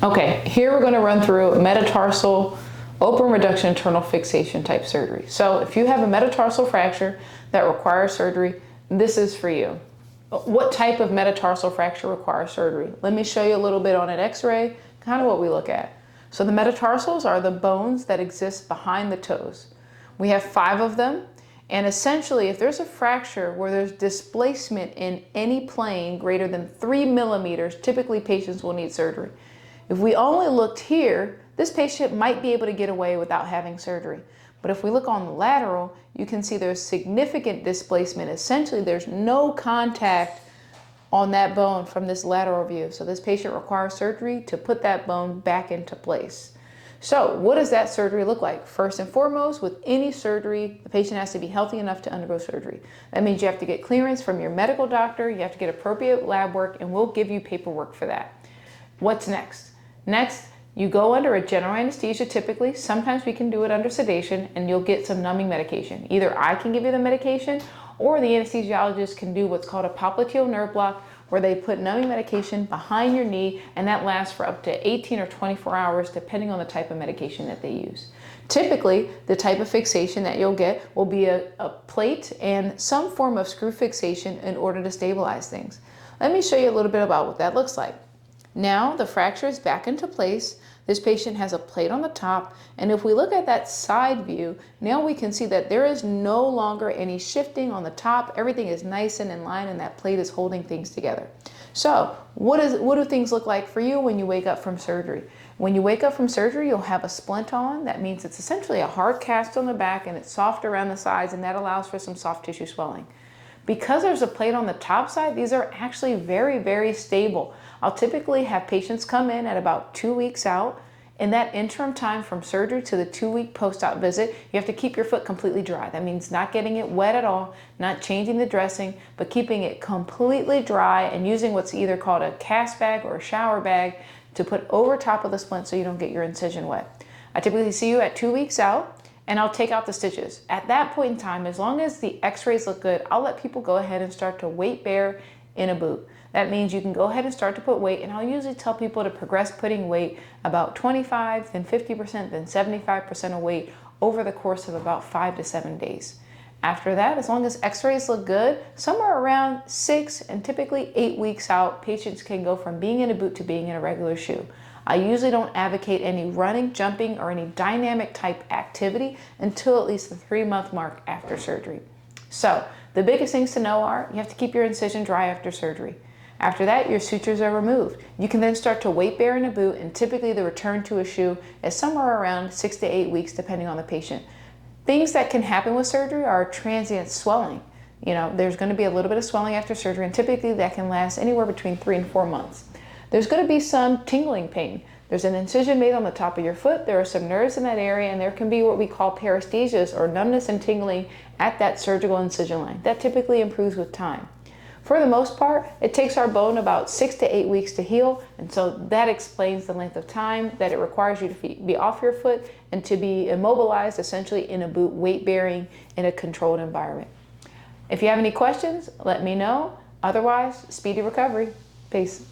Okay, here we're going to run through metatarsal open reduction internal fixation type surgery. So if you have a metatarsal fracture that requires surgery, this is for you. What type of metatarsal fracture requires surgery? Let me show you a little bit on an x-ray, kind of what we look at. So the metatarsals are the bones that exist behind the toes. We have 5 of them. And essentially, if there's a fracture where there's displacement in any plane greater than 3 millimeters, typically patients will need surgery. If we only looked here, this patient might be able to get away without having surgery. But if we look on the lateral, you can see there's significant displacement. Essentially, there's no contact on that bone from this lateral view. So this patient requires surgery to put that bone back into place. So what does that surgery look like? First and foremost, with any surgery, the patient has to be healthy enough to undergo surgery. That means you have to get clearance from your medical doctor, you have to get appropriate lab work, and we'll give you paperwork for that. What's next? Next, you go under a general anesthesia typically. Sometimes we can do it under sedation, and you'll get some numbing medication. Either I can give you the medication, or the anesthesiologist can do what's called a popliteal nerve block, where they put numbing medication behind your knee, and that lasts for up to 18 or 24 hours, depending on the type of medication that they use. Typically, the type of fixation that you'll get will be a plate and some form of screw fixation in order to stabilize things. Let me show you a little bit about what that looks like. Now the fracture is back into place. This patient has a plate on the top, and if we look at that side view, now we can see that there is no longer any shifting on the top. Everything is nice and in line, and that plate is holding things together. So what do things look like for you when you wake up from surgery? When you wake up from surgery, you'll have a splint on. That means it's essentially a hard cast on the back, and it's soft around the sides, and that allows for some soft tissue swelling. Because there's a plate on the top side, these are actually very, very stable. I'll typically have patients come in at about 2 weeks out. In that interim time from surgery to the 2-week post-op visit, you have to keep your foot completely dry. That means not getting it wet at all, not changing the dressing, but keeping it completely dry and using what's either called a cast bag or a shower bag to put over top of the splint so you don't get your incision wet. I typically see you at 2 weeks out, and I'll take out the stitches. At that point in time, as long as the x-rays look good, I'll let people go ahead and start to weight bear in a boot. That means you can go ahead and start to put weight, and I'll usually tell people to progress putting weight about 25, then 50%, then 75% of weight over the course of about 5 to 7 days. After that, as long as x-rays look good, somewhere around 6 and typically 8 weeks out, patients can go from being in a boot to being in a regular shoe. I usually don't advocate any running, jumping, or any dynamic type activity until at least the 3-month mark after surgery. So the biggest things to know are you have to keep your incision dry after surgery. After that, your sutures are removed. You can then start to weight bear in a boot, and typically the return to a shoe is somewhere around 6 to 8 weeks depending on the patient. Things that can happen with surgery are transient swelling. There's going to be a little bit of swelling after surgery, and typically that can last anywhere between 3 and 4 months. There's going to be some tingling pain. There's an incision made on the top of your foot. There are some nerves in that area, and there can be what we call paresthesias, or numbness and tingling at that surgical incision line. That typically improves with time. For the most part, it takes our bone about 6 to 8 weeks to heal, and so that explains the length of time that it requires you to be off your foot and to be immobilized, essentially in a boot, weight bearing in a controlled environment. If you have any questions, let me know. Otherwise, speedy recovery. Peace.